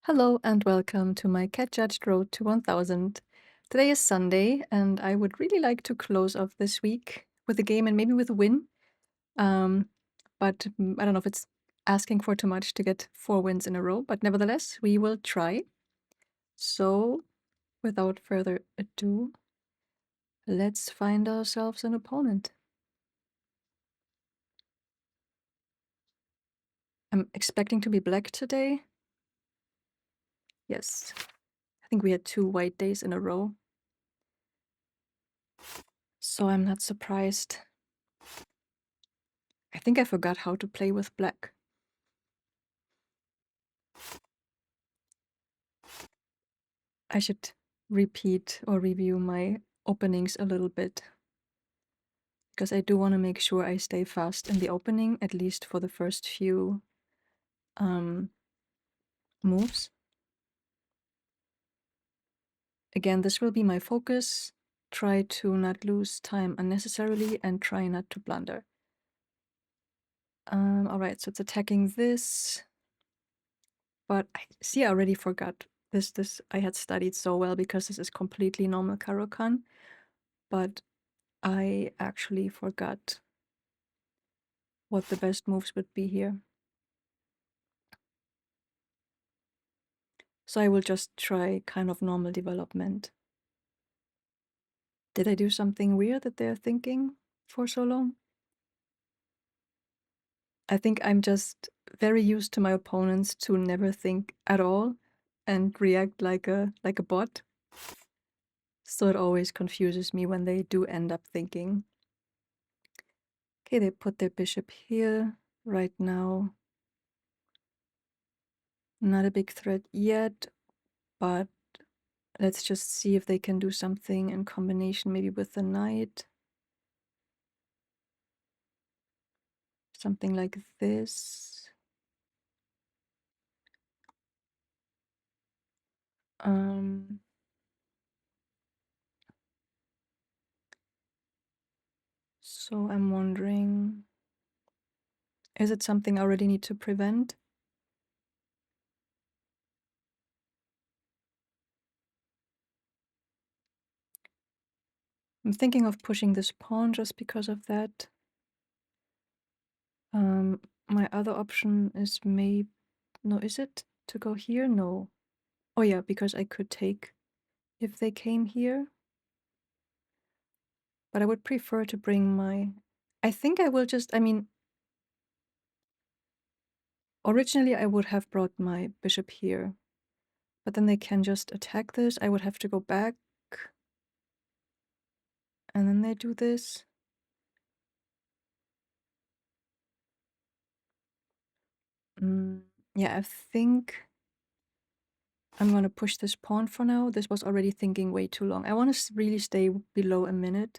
Hello and welcome to my cat judged road to 1000. Today is Sunday and I would really like to close off this week with a game and maybe with a win. Um, but I don't know if it's asking for too much to get 4 wins in a row, but nevertheless, we will try. So, without further ado, let's find ourselves an opponent. I'm expecting to be black today. Yes, I think we had 2 white days in a row. So I'm not surprised. I think I forgot how to play with black. I should repeat or review my openings a little bit, because I do want to make sure I stay fast in the opening, at least for the first few moves. Again, this will be my focus. Try to not lose time unnecessarily and try not to blunder. All right, so it's attacking this, but I already forgot this. I had studied so well because this is completely normal Karokan, but I actually forgot what the best moves would be here. So I will just try kind of normal development. Did I do something weird that they're thinking for so long? I think I'm just very used to my opponents to never think at all and react like a bot. So it always confuses me when they do end up thinking. Okay, they put their bishop here right now. Not a big threat yet, but let's just see if they can do something in combination maybe with the knight. Something like this. So I'm wondering, is it something I already need to prevent? I'm thinking of pushing this pawn just because of that. My other option is maybe, no, is it to go here? No. Oh yeah, because I could take if they came here. But I would prefer to bring my, I think I will just, I mean, originally I would have brought my bishop here, but then they can just attack this. I would have to go back. And then they do this. Yeah, I think I'm gonna push this pawn for now. This was already thinking way too long. I want to really stay below a minute.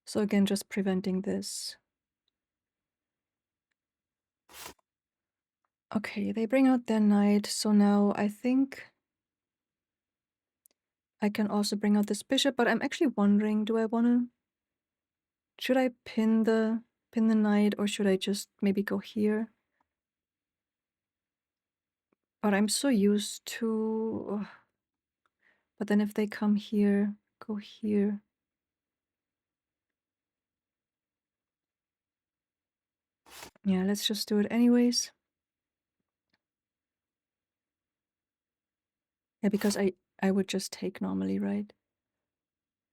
So again, just preventing this. Okay, they bring out their knight. So now I think I can also bring out this bishop, but I'm actually wondering, do I want to, should I pin the knight or should I just maybe go here? But I'm so used to, but then if they come here, go here. Yeah, let's just do it anyways. Yeah, because I would just take normally, right?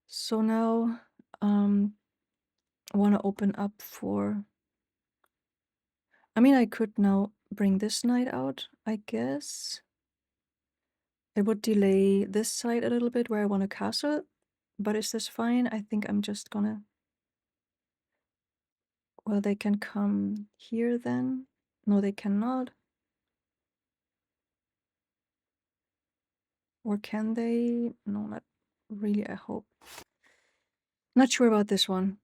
So now I want to open up for, I mean, I could now bring this knight out, I guess. It would delay this side a little bit where I want to castle, but is this fine? I think I'm just gonna, well, they can come here then. No, they cannot. Or can they? No, not really, I hope. Not sure about this one.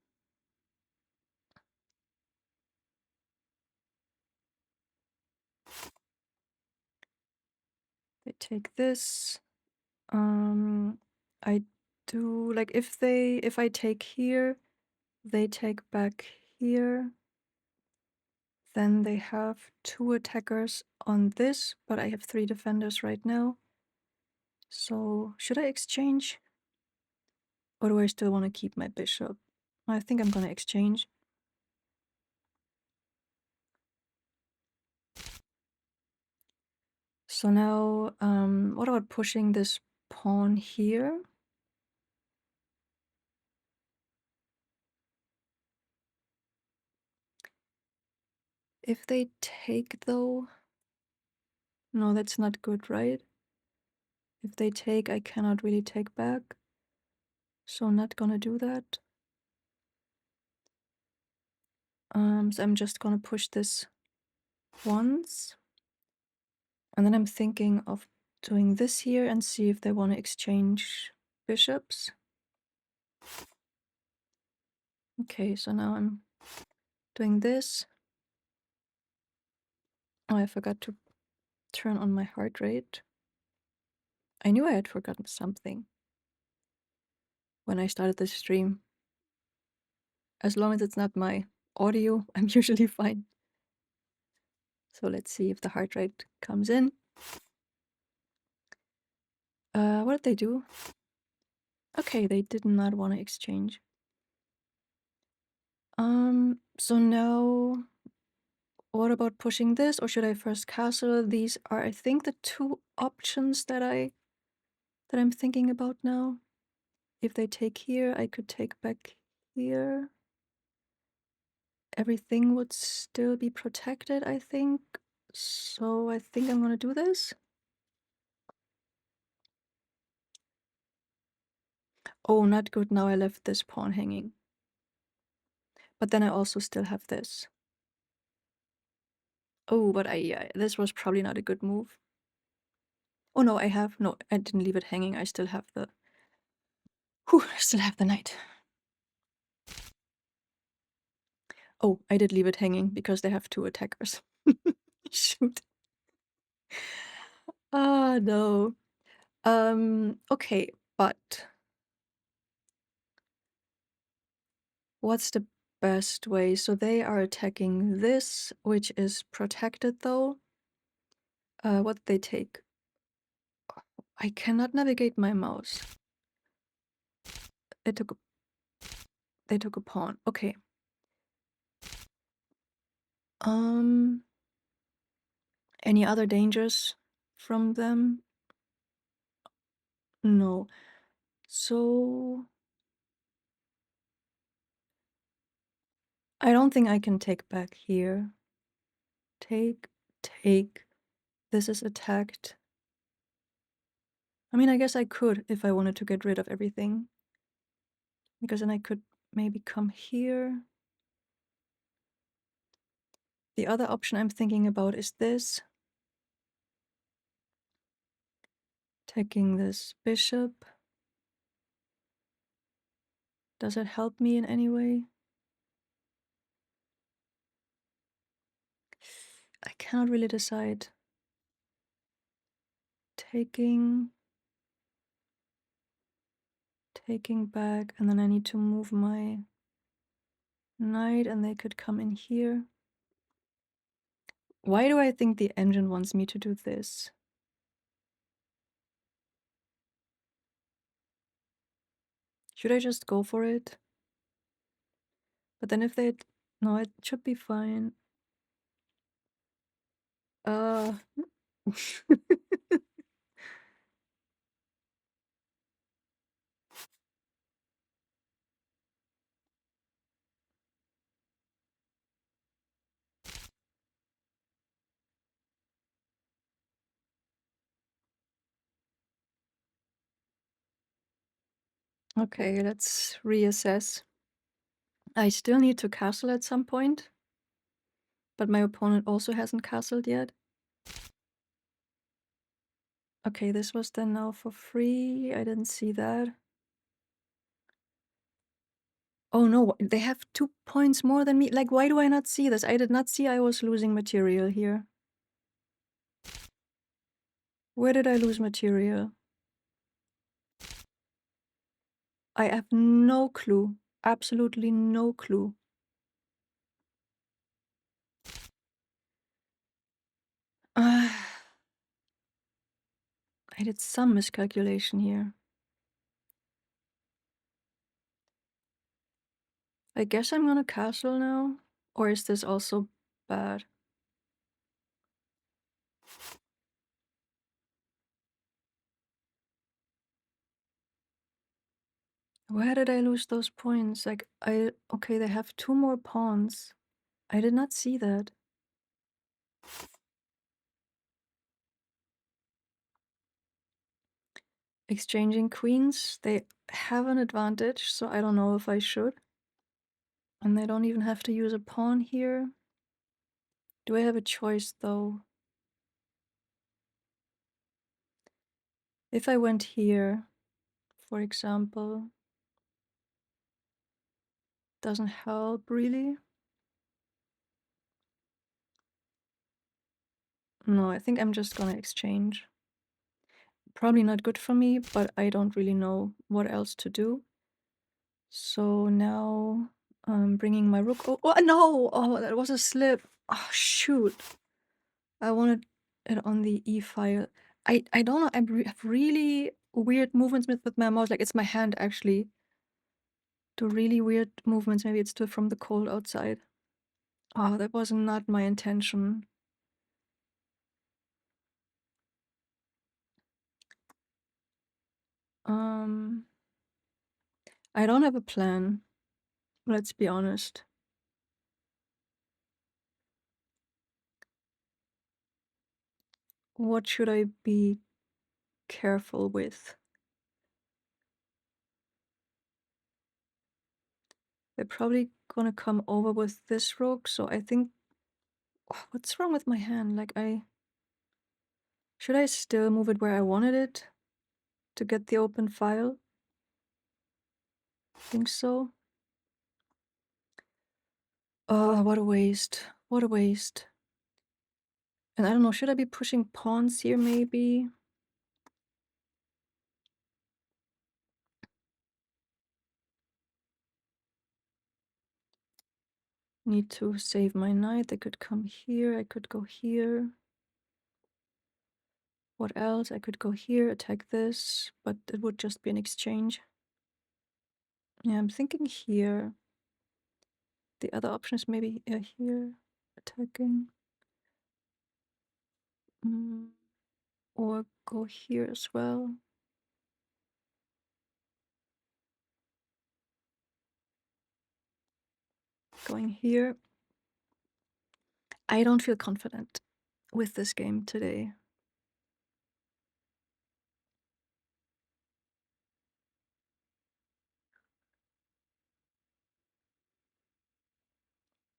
They take this. I do, like, if I take here, they take back here. Then they have 2 attackers on this, but I have 3 defenders right now. So should I exchange? Or do I still want to keep my bishop? I think I'm gonna exchange. So now, what about pushing this pawn here? If they take though, no, that's not good, right? If they take, I cannot really take back. So I'm not gonna do that. So I'm just gonna push this once. And then I'm thinking of doing this here and see if they want to exchange bishops. Okay, so now I'm doing this. Oh, I forgot to turn on my heart rate. I knew I had forgotten something when I started the stream. As long as it's not my audio, I'm usually fine. So let's see if the heart rate comes in. What did they do? Okay, they did not want to exchange. So now what about pushing this, or should I first castle? These are, I think, the 2 options that I'm thinking about now. If they take here, I could take back here. Everything would still be protected, I think. So I think I'm gonna do this. Oh, not good. Now I left this pawn hanging. But then I also still have this. Oh, but this was probably not a good move. Oh no, no, I didn't leave it hanging. I still have the knight. Oh, I did leave it hanging because they have 2 attackers. Shoot. Ah, no. Okay, but what's the best way? So they are attacking this, which is protected though. What did they take? I cannot navigate my mouse. They took a pawn. Okay. Any other dangers from them? No. So I don't think I can take back here. Take. This is attacked. I mean, I guess I could if I wanted to get rid of everything. Because then I could maybe come here. The other option I'm thinking about is this. Taking this bishop. Does it help me in any way? I cannot really decide. Taking back, and then I need to move my knight and they could come in here. Why do I think the engine wants me to do this? Should I just go for it? But then if they... No, it should be fine. Okay, let's reassess. I still need to castle at some point, but my opponent also hasn't castled yet. Okay, this was then now for free. I didn't see that. Oh no, they have 2 points more than me. Like, why do I not see this? I did not see I was losing material here. Where did I lose material? I have no clue. Absolutely no clue. I did some miscalculation here. I guess I'm gonna castle now. Or is this also bad? Where did I lose those points? Like, okay, they have 2 more pawns. I did not see that. Exchanging queens, they have an advantage, so I don't know if I should. And they don't even have to use a pawn here. Do I have a choice though? If I went here, for example, doesn't help really. No, I think I'm just gonna exchange. Probably not good for me, but I don't really know what else to do. So now I'm bringing my rook. Oh, no! Oh, that was a slip. Oh, shoot. I wanted it on the E file. I don't know. I have really weird movements with my mouse. Like, it's my hand actually. Do really weird movements. Maybe it's still from the cold outside. Oh, that was not my intention. I don't have a plan. Let's be honest. What should I be careful with? They're probably gonna come over with this rook, so I think... What's wrong with my hand? Like, should I still move it where I wanted it to get the open file? I think so. Oh, what a waste. What a waste. And I don't know, should I be pushing pawns here maybe? Need to save my knight. They could come here. I could go here. What else? I could go here, attack this, but it would just be an exchange. Yeah, I'm thinking here. The other option is maybe here, attacking. Or go here as well. Going here. I don't feel confident with this game today.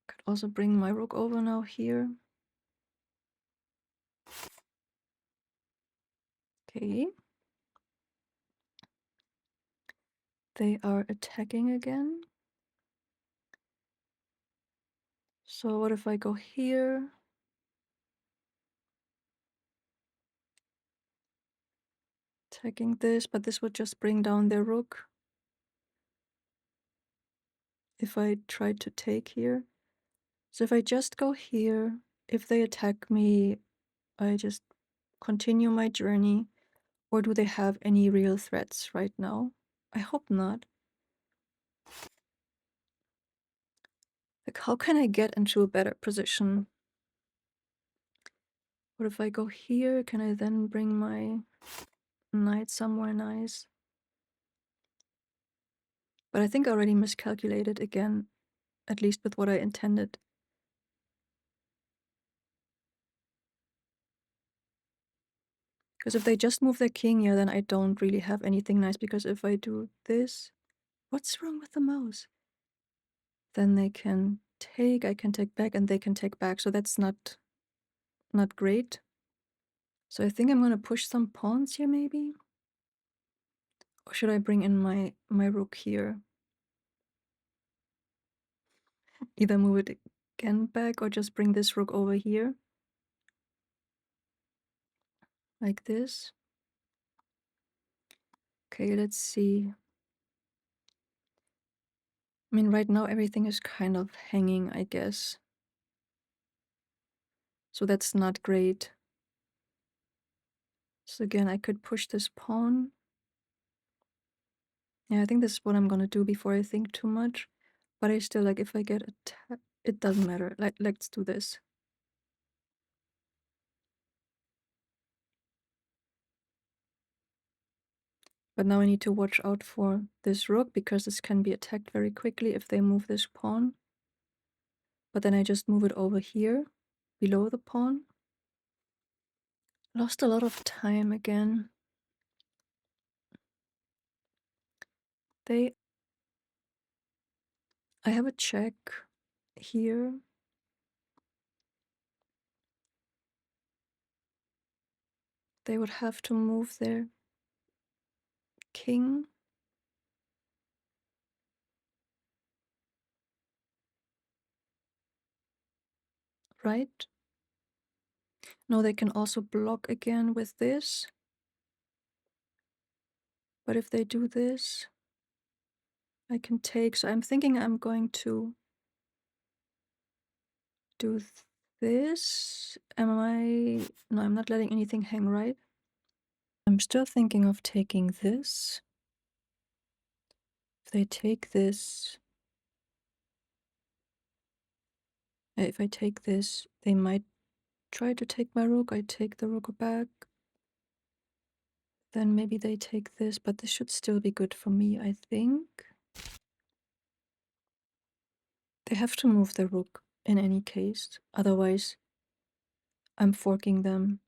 Could also bring my rook over now here. Okay. They are attacking again. So what if I go here? Attacking this, but this would just bring down their rook. If I try to take here. So if I just go here, if they attack me, I just continue my journey. Or do they have any real threats right now? I hope not. Like, how can I get into a better position? What if I go here? Can I then bring my knight somewhere nice? But I think I already miscalculated again, at least with what I intended. Because if they just move their king here, then I don't really have anything nice, because if I do this... What's wrong with the mouse? Then they can take, I can take back, and they can take back, so that's not great. So I think I'm gonna push some pawns here maybe? Or should I bring in my rook here? Either move it again back or just bring this rook over here. Like this. Okay, let's see. I mean, right now everything is kind of hanging, I guess. So that's not great. So again, I could push this pawn. Yeah, I think this is what I'm gonna do before I think too much. But I still, like, if I get attacked, it doesn't matter. Let's do this. But now I need to watch out for this rook, because this can be attacked very quickly if they move this pawn. But then I just move it over here, below the pawn. Lost a lot of time again. I have a check here. They would have to move their king. Right? No, they can also block again with this. But if they do this, I can take. So I'm thinking I'm going to do this. Am I? No, I'm not letting anything hang, right? I'm still thinking of taking this. If they take this, if I take this, they might try to take my rook. I take the rook back. Then maybe they take this, but this should still be good for me, I think. They have to move the rook in any case, otherwise I'm forking them.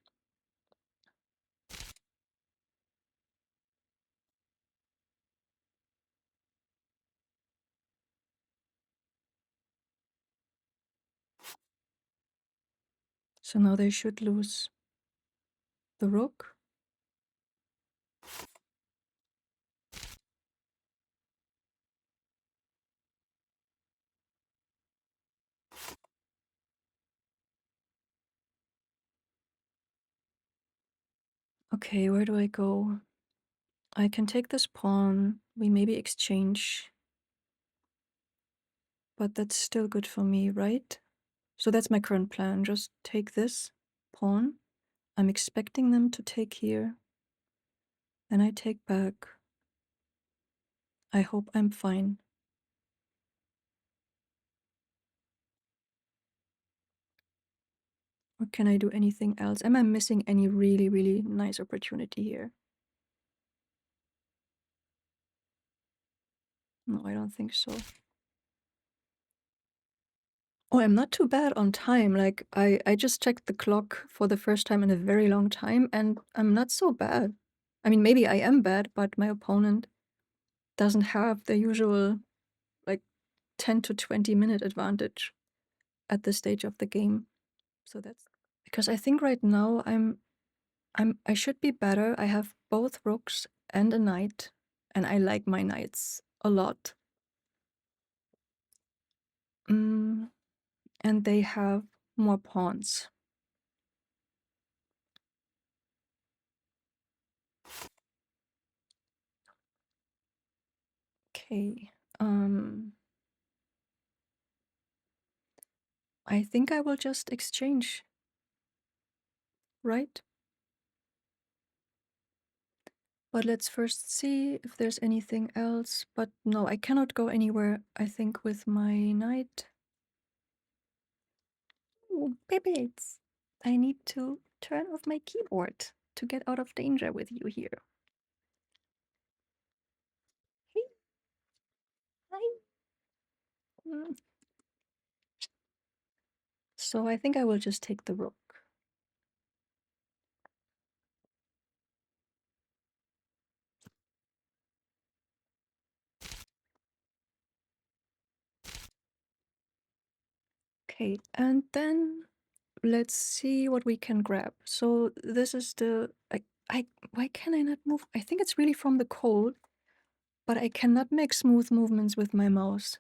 So now they should lose the rook. Okay, where do I go? I can take this pawn. We maybe exchange. But that's still good for me, right? So that's my current plan. Just take this pawn. I'm expecting them to take here. Then I take back. I hope I'm fine. Or can I do anything else? Am I missing any really, really nice opportunity here? No, I don't think so. Oh, I'm not too bad on time. Like, I just checked the clock for the first time in a very long time, and I'm not so bad. I mean, maybe I am bad, but my opponent doesn't have the usual, like, 10 to 20-minute advantage at this stage of the game. So that's because I think right now I should be better. I have both rooks and a knight, and I like my knights a lot. And they have more pawns. Okay. I think I will just exchange, right? But let's first see if there's anything else. But no, I cannot go anywhere, I think, with my knight. Ooh, Pebbles! I need to turn off my keyboard to get out of danger with you here. Hey, hi. Mm. So I think I will just take the rook. Okay, and then let's see what we can grab. So this is the why can I not move? I think it's really from the cold, but I cannot make smooth movements with my mouse.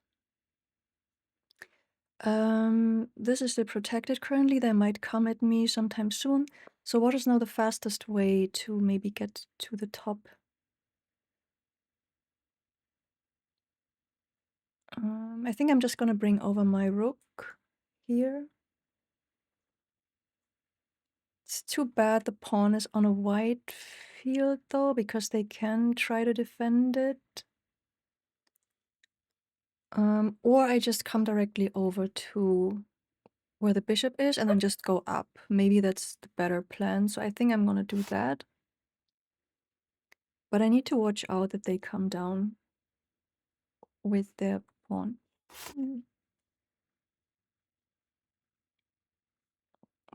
This is the protected currently. They might come at me sometime soon. So what is now the fastest way to maybe get to the top? I think I'm just gonna bring over my rook here. It's too bad the pawn is on a white field though, because they can try to defend it. Or I just come directly over to where the bishop is and then just go up. Maybe that's the better plan, so I think I'm gonna do that. But I need to watch out that they come down with their pawn.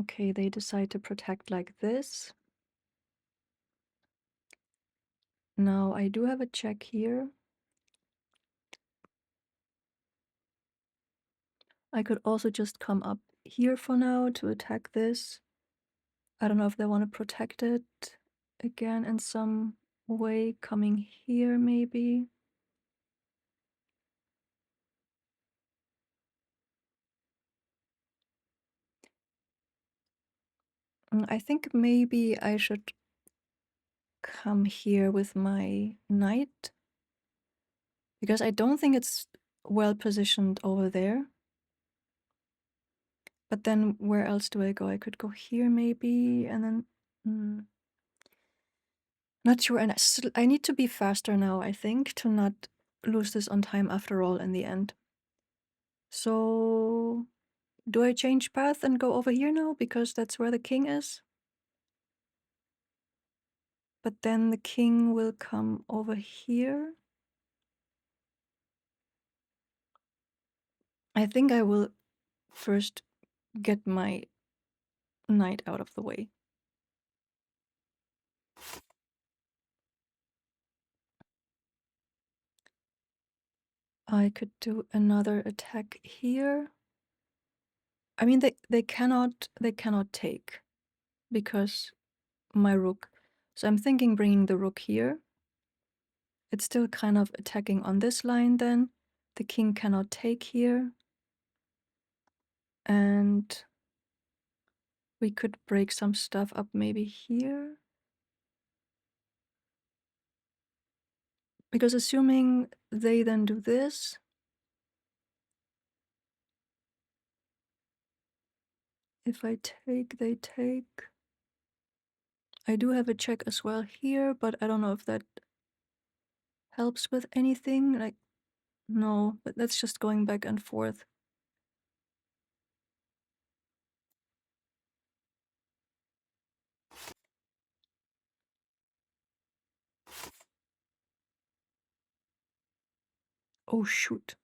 Okay, they decide to protect like this. Now I do have a check here. I could also just come up here for now to attack this. I don't know if they want to protect it again in some way, coming here maybe. I think maybe I should come here with my knight, because I don't think it's well positioned over there. But then where else do I go? I could go here maybe, and then... Not sure, and I need to be faster now, I think, to not lose this on time after all in the end. So do I change path and go over here now, because that's where the king is? But then the king will come over here. I think I will first get my knight out of the way. I could do another attack here. I mean, they cannot take, because my rook. So I'm thinking bringing the rook here. It's still kind of attacking on this line then. The king cannot take here. And we could break some stuff up maybe here. Because assuming they then do this, if I take, they take. I do have a check as well here, but I don't know if that helps with anything. Like, no, but that's just going back and forth. Oh, shoot.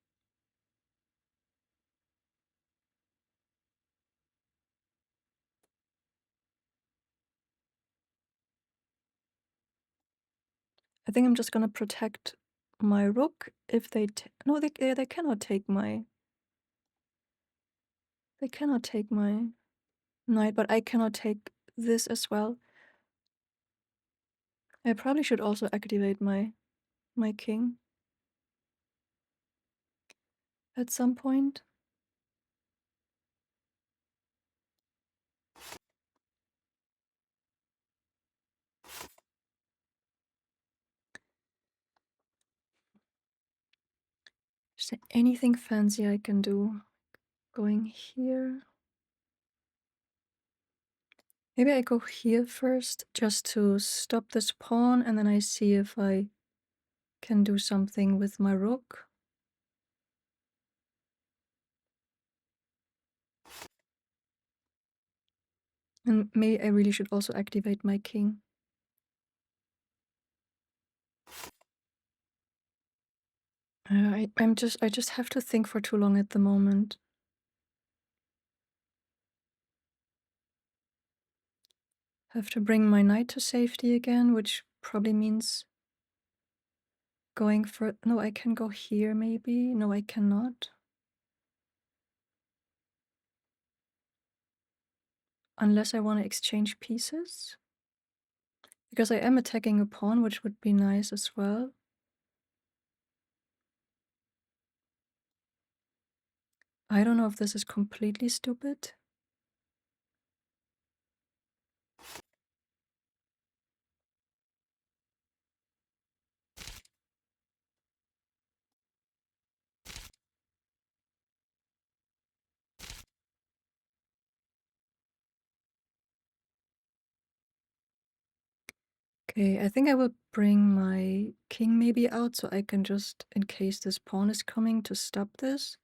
I think I'm just gonna protect my rook if they no, they cannot take my... They cannot take my knight, but I cannot take this as well. I probably should also activate my king at some point. Is there anything fancy I can do? Going here. Maybe I go here first just to stop this pawn, and then I see if I can do something with my rook. And maybe I really should also activate my king. I just have to think for too long at the moment. Have to bring my knight to safety again, which probably means going for... No, I can go here maybe. No, I cannot. Unless I want to exchange pieces. Because I am attacking a pawn, which would be nice as well. I don't know if this is completely stupid. Okay, I think I will bring my king maybe out so I can just, in case this pawn is coming, to stop this.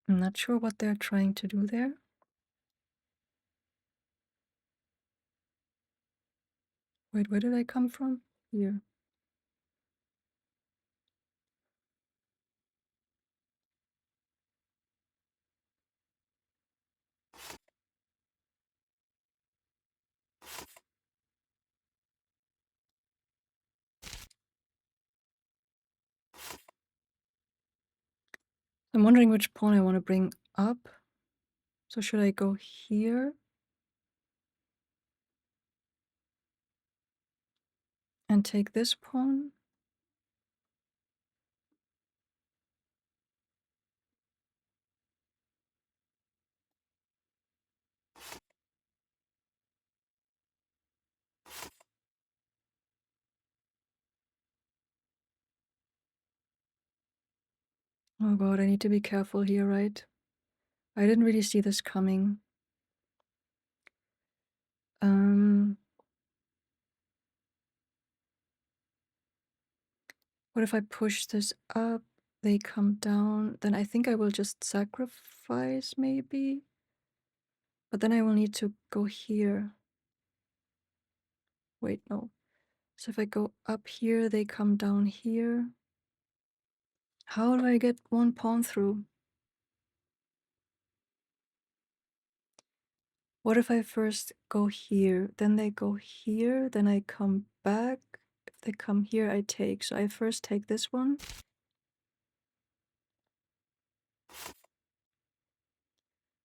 I'm not sure what they're trying to do there. Wait, where did I come from? Here. I'm wondering which pawn I want to bring up. So should I go here and take this pawn? Oh god, I need to be careful here, right? I didn't really see this coming. What if I push this up? They come down. Then I think I will just sacrifice, maybe. But then I will need to go here. Wait, no. So if I go up here, they come down here. How do I get one pawn through? What if I first go here, then they go here, then I come back? If they come here, I take. So I first take this one.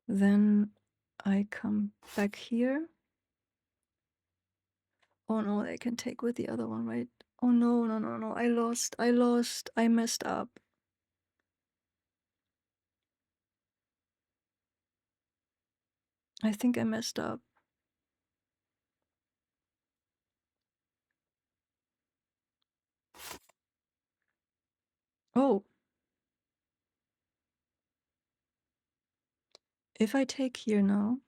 Then I come back here. Oh no, they can take with the other one, right? Oh no, no, no, no. I lost. I messed up. I think I messed up. Oh. If I take here now,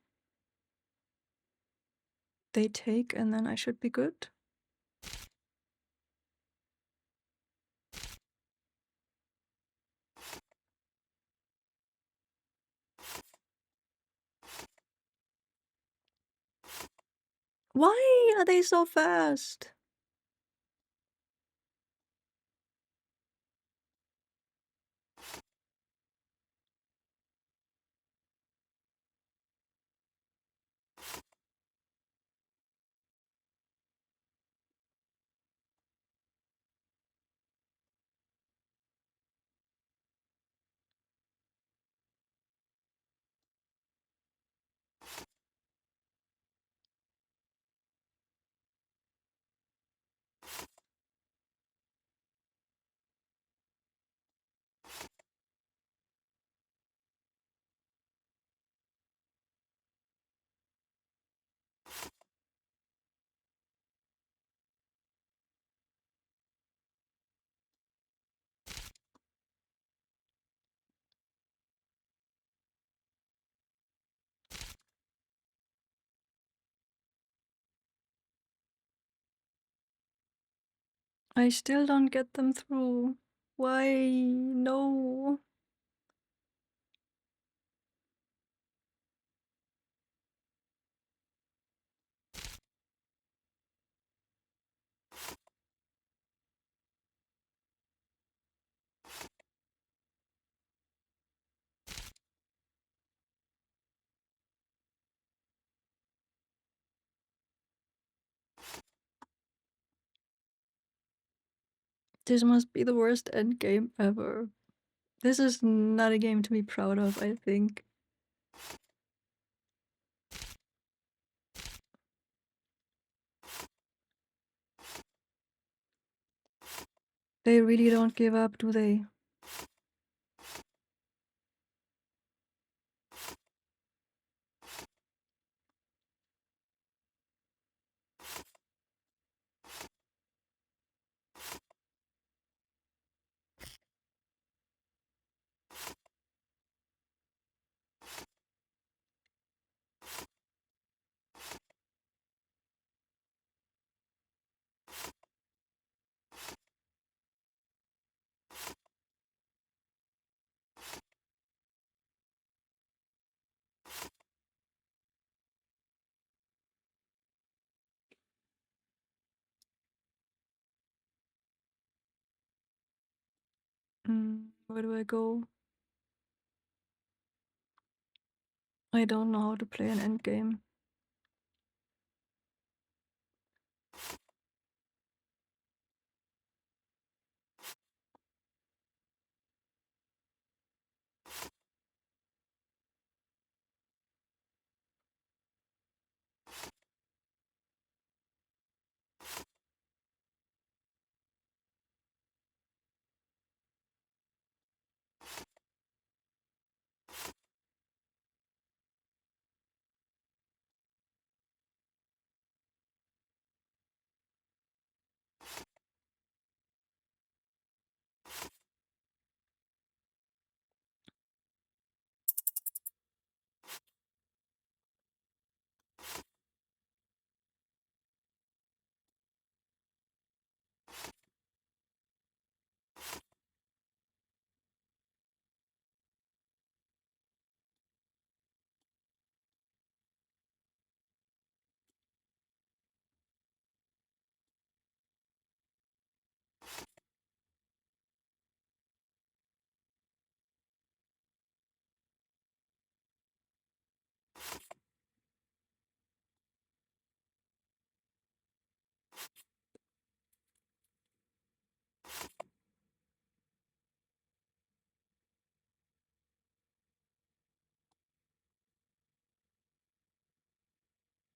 they take and then I should be good. Why are they so fast? I still don't get them through. Why? No. This must be the worst endgame ever. This is not a game to be proud of, I think. They really don't give up, do they? Where do I go? I don't know how to play an endgame.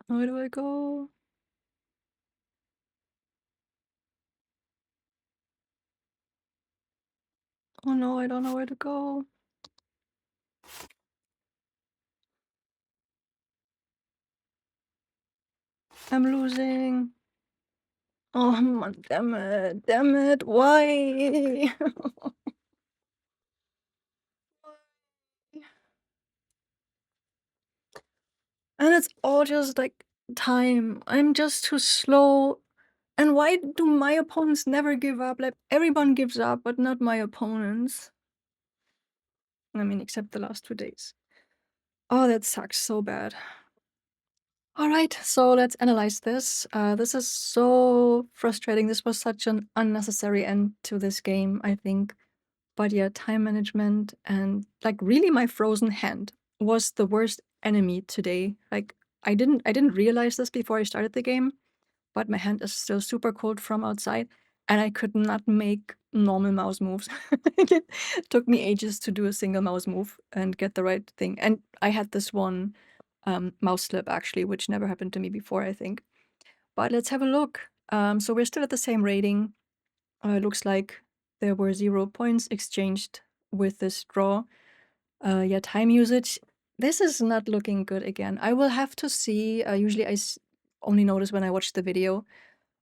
Where do I go? Oh no, I don't know where to go. I'm losing. Oh, damn it, why? And it's all just like time. I'm just too slow. And why do my opponents never give up? Like everyone gives up, but not my opponents. I mean, except the last 2 days. Oh, that sucks so bad. All right, so let's analyze this. This is so frustrating. This was such an unnecessary end to this game, I think. But yeah, time management and like really my frozen hand was the worst enemy today. Like I didn't realize this before I started the game, but my hand is still super cold from outside and I could not make normal mouse moves. It took me ages to do a single mouse move and get the right thing. And I had this one mouse slip actually, which never happened to me before, I think. But let's have a look. So we're still at the same rating. Looks like there were 0 points exchanged with this draw. Yeah, time usage. This is not looking good again. I will have to see. Usually only notice when I watch the video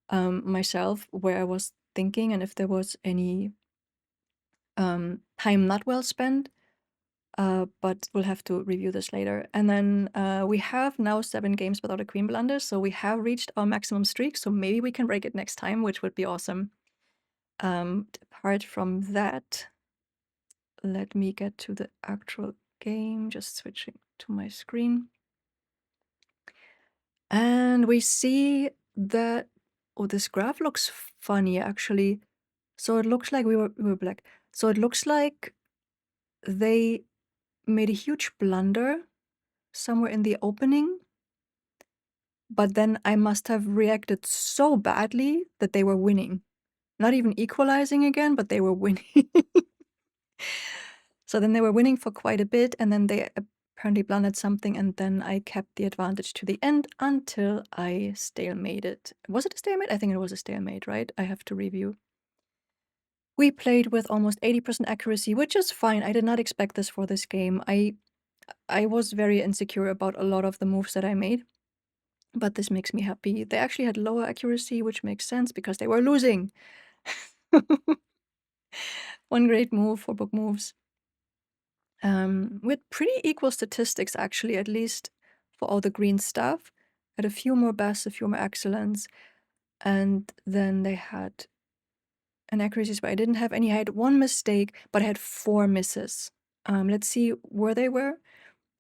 myself where I was thinking and if there was any time not well spent. But we'll have to review this later. And then we have now 7 games without a queen blunder, so we have reached our maximum streak, so maybe we can break it next time, which would be awesome. Apart from that, let me get to the actual game, just switching to my screen. And we see that, oh, this graph looks funny actually. So it looks like we were black. So it looks like they made a huge blunder somewhere in the opening, but then I must have reacted so badly that they were winning. Not even equalizing again, but they were winning. So then they were winning for quite a bit, and then they apparently blundered something, and then I kept the advantage to the end until I stalemated. Was it a stalemate? I think it was a stalemate, right? I have to review. We played with almost 80% accuracy, which is fine. I did not expect this for this game. I was very insecure about a lot of the moves that I made, but this makes me happy. They actually had lower accuracy, which makes sense because they were losing. One great move for book moves. With pretty equal statistics, actually, at least for all the green stuff. Had a few more bests, a few more excellence, and then they had an accuracies where I didn't have any. I had one mistake, but I had 4 misses. Let's see where they were.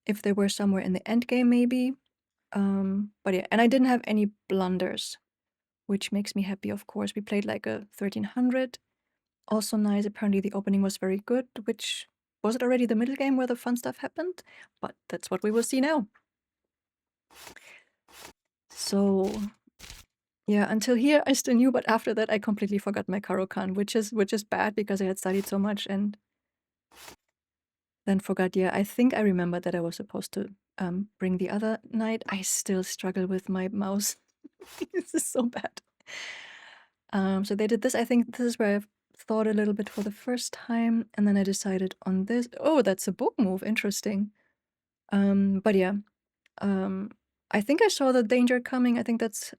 If they were somewhere in the end game, maybe. But yeah, and I didn't have any blunders, which makes me happy, of course. We played like a 1300. Also nice. Apparently the opening was very good, which was it already the middle game where the fun stuff happened? But that's what we will see now. So yeah, until here I still knew, but after that I completely forgot my Karokan, which is bad because I had studied so much and then forgot. Yeah, I think I remember that I was supposed to bring the other knight. I still struggle with my mouse. This is so bad. So they did this. I think this is where I've thought a little bit for the first time, and then I decided on this. Oh, that's a book move. Interesting. But yeah, I think I saw the danger coming. I think that's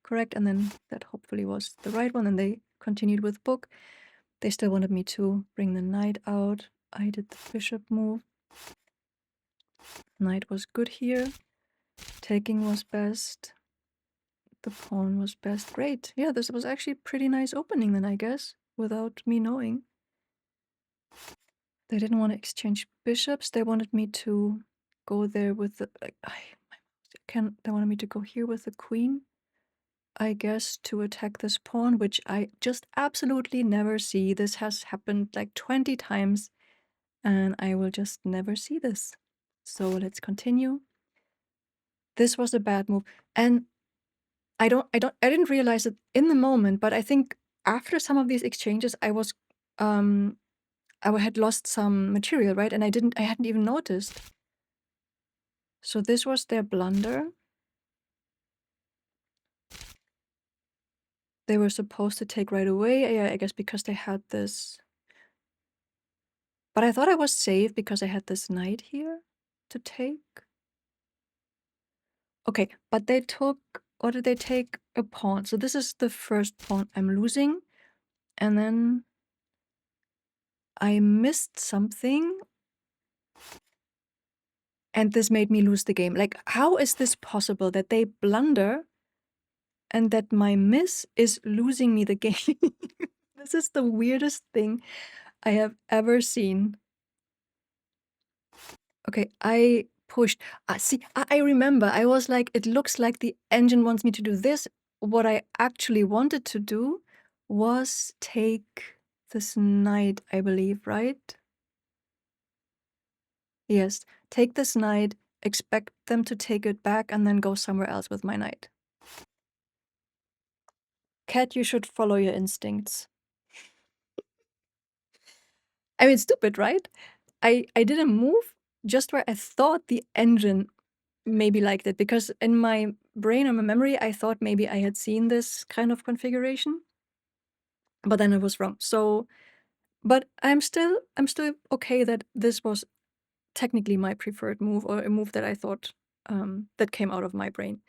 correct, and then that hopefully was the right one. And they continued with book. They still wanted me to bring the knight out. I did the bishop move. Knight was good here. Taking was best. The pawn was best. Great. Yeah, this was actually a pretty nice opening then, I guess, without me knowing. They didn't want to exchange bishops. They wanted me to go there with the... they wanted me to go here with the queen, I guess, to attack this pawn, which I just absolutely never see. This has happened like 20 times, and I will just never see this. So let's continue. This was a bad move. And I didn't realize it in the moment, but I think after some of these exchanges, I had lost some material, right? And I hadn't even noticed. So this was their blunder. They were supposed to take right away. Yeah, I guess because they had this. But I thought I was safe because I had this knight here to take. Okay, but they took, or did they take a pawn? So this is the first pawn I'm losing. And then I missed something. And this made me lose the game. Like, how is this possible that they blunder and that my miss is losing me the game? This is the weirdest thing I have ever seen. Okay, I pushed. See, I remember. I was like, it looks like the engine wants me to do this. What I actually wanted to do was take this knight, I believe, right? Yes, take this knight, expect them to take it back, and then go somewhere else with my knight. Cat, you should follow your instincts. I mean, stupid, right? I did a move just where I thought the engine maybe liked it, because in my brain or my memory, I thought maybe I had seen this kind of configuration, but then it was wrong. So, but I'm still okay that this was technically my preferred move, or a move that I thought that came out of my brain.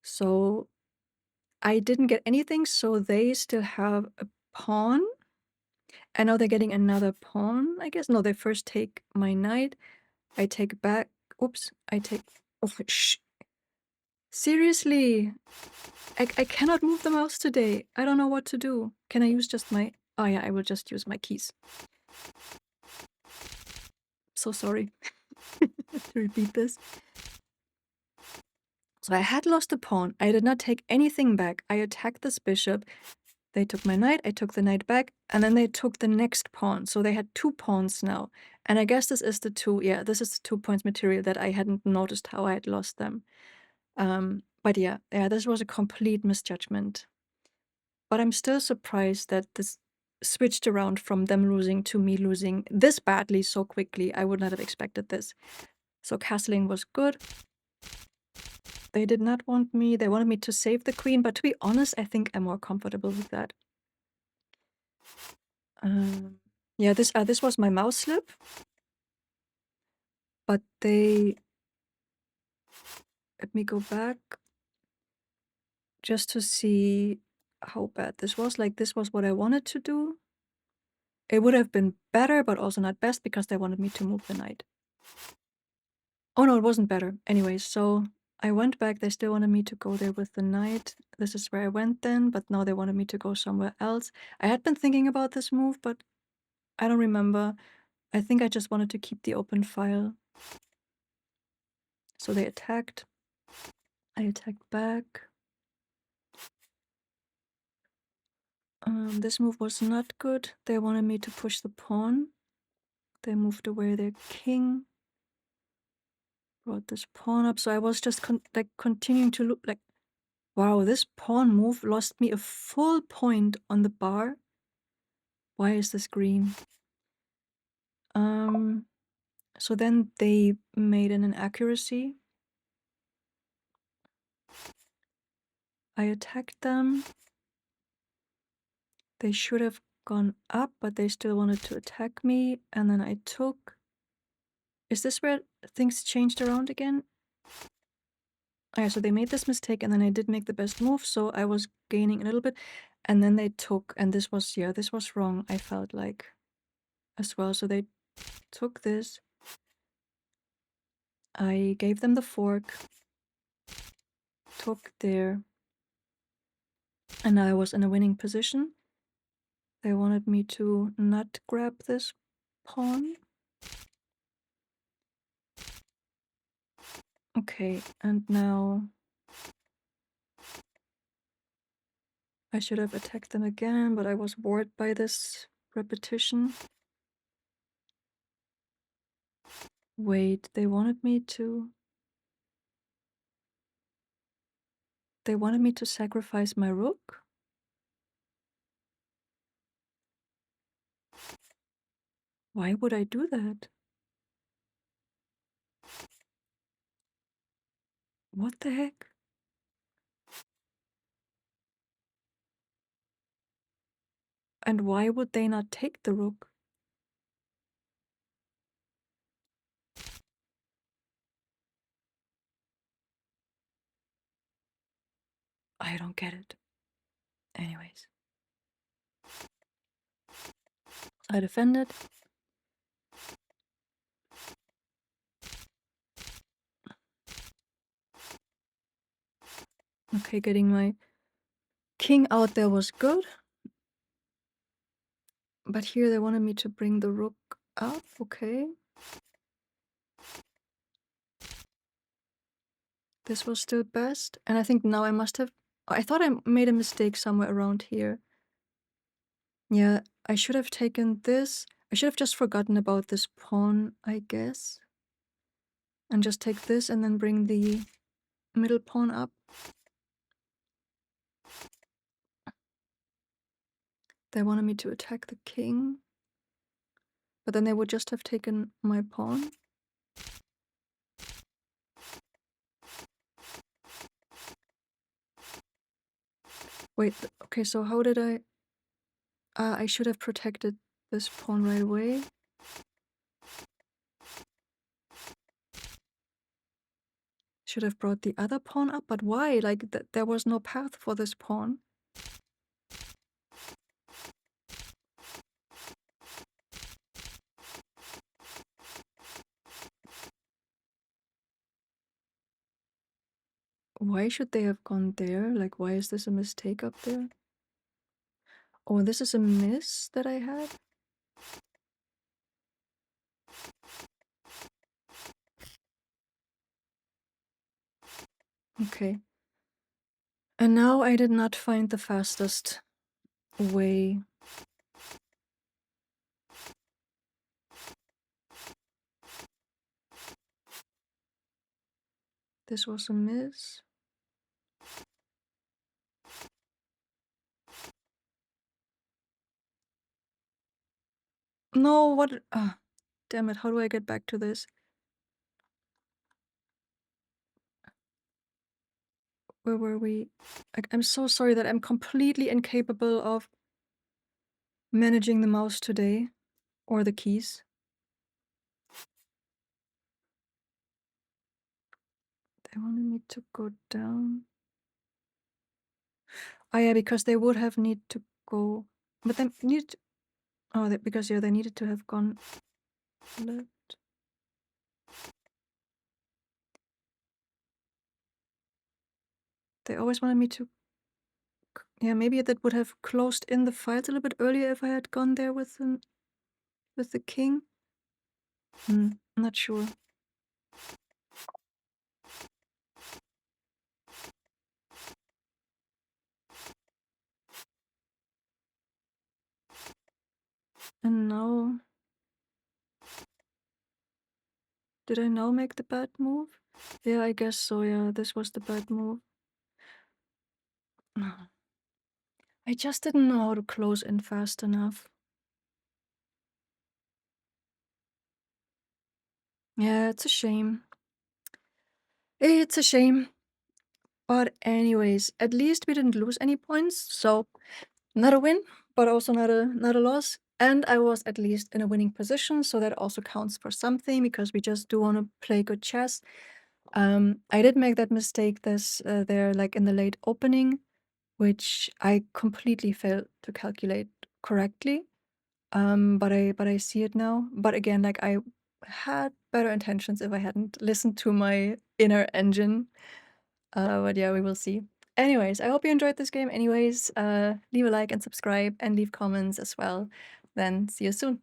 So I didn't get anything, so they still have a pawn. And now they're getting another pawn, I guess. No, they first take my knight. I take back. Oops, I take... Oh, shh. Seriously? I cannot move the mouse today. I don't know what to do. Can I use just my... Oh yeah, I will just use my keys. So sorry to repeat this. So I had lost a pawn. I did not take anything back. I attacked this bishop. They took my knight, I took the knight back, and then they took the next pawn. So they had 2 pawns now. And I guess this is the 2 points material that I hadn't noticed how I had lost them. But yeah, this was a complete misjudgment. But I'm still surprised that this switched around from them losing to me losing this badly so quickly. I would not have expected this. So castling was good. They did not want me. They wanted me to save the queen, but to be honest, I think I'm more comfortable with that. Yeah, this was my mouse slip, but they... Let me go back just to see how bad this was. Like, this was what I wanted to do. It would have been better, but also not best because they wanted me to move the knight. Oh no, it wasn't better. Anyways, so I went back. They still wanted me to go there with the knight. This is where I went then, but now they wanted me to go somewhere else. I had been thinking about this move, but I don't remember. I think I just wanted to keep the open file. So they attacked. I attacked back. This move was not good. They wanted me to push the pawn. They moved away their king. Brought this pawn up. So I was just continuing to look like, wow, this pawn move lost me a full point on the bar. Why is this green? So then they made an inaccuracy. I attacked them. They should have gone up, but they still wanted to attack me. And then I took... Is this where things changed around again? Okay, so they made this mistake, and then I did make the best move, so I was gaining a little bit. And then they took, and this was, yeah, this was wrong, I felt like, as well. So they took this. I gave them the fork. Took there. And I was in a winning position. They wanted me to not grab this pawn. Okay, and now I should have attacked them again, but I was bored by this repetition. Wait, they wanted me to... They wanted me to sacrifice my rook? Why would I do that? What the heck? And why would they not take the rook? I don't get it. Anyways. I defended. Okay, getting my king out there was good. But here they wanted me to bring the rook up, okay. This was still best. And I think now I must have... I thought I made a mistake somewhere around here. Yeah, I should have taken this. I should have just forgotten about this pawn, I guess. And just take this and then bring the middle pawn up. They wanted me to attack the king. But then they would just have taken my pawn. Wait, okay, so how did I... I should have protected this pawn right away. Should have brought the other pawn up, but why? Like, there was no path for this pawn. Why should they have gone there? Like, why is this a mistake up there? Oh, this is a miss that I had? Okay. And now I did not find the fastest way. This was a miss. No, what? Ah, damn it, how do I get back to this? Where were we? I'm so sorry that I'm completely incapable of... managing the mouse today, or the keys. They wanted me to go down. Oh yeah, because they would have need to go, but they need to, because yeah, they needed to have gone left. They always wanted me to, yeah, maybe that would have closed in the files a little bit earlier if I had gone there with the king. Not sure. And now, did I now make the bad move? Yeah, I guess so. Yeah, this was the bad move. I just didn't know how to close in fast enough. Yeah, it's a shame. It's a shame. But anyways, at least we didn't lose any points, so not a win, but also not a loss. And I was at least in a winning position, so that also counts for something because we just do want to play good chess. I did make that mistake there like in the late opening, which I completely failed to calculate correctly. But I see it now. But again, like I had better intentions if I hadn't listened to my inner engine. But yeah, we will see. Anyways, I hope you enjoyed this game. Anyways, leave a like and subscribe and leave comments as well. Then see you soon.